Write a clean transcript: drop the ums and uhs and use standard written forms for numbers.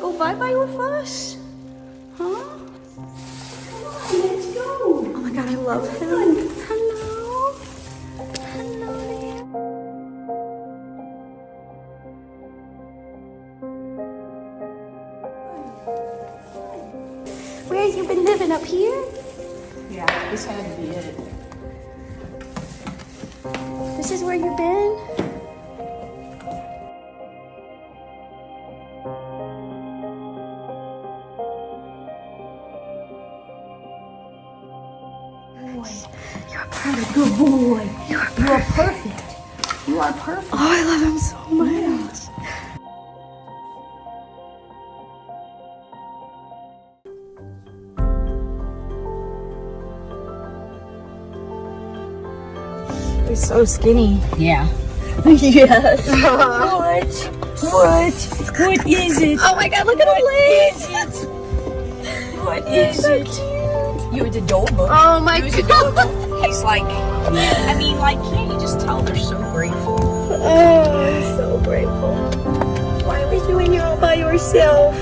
go bye-bye with us? Huh? Let's go. Oh my god, I love him. Hello. Hello there. Where have you been living, up here? Yeah, this had to be it. This is where you've been? You're perfect. Good boy. You are You are perfect. perfect. You are perfect. Oh, I love him so much. You're so skinny. Yeah. Yes. What is it? Oh my god, look at his legs. What is it? You was adorable. Oh my He was god. adorable. He's like, I mean, like, can't you just tell they're so grateful? Oh, I'm so grateful. Why were you in here all by yourself?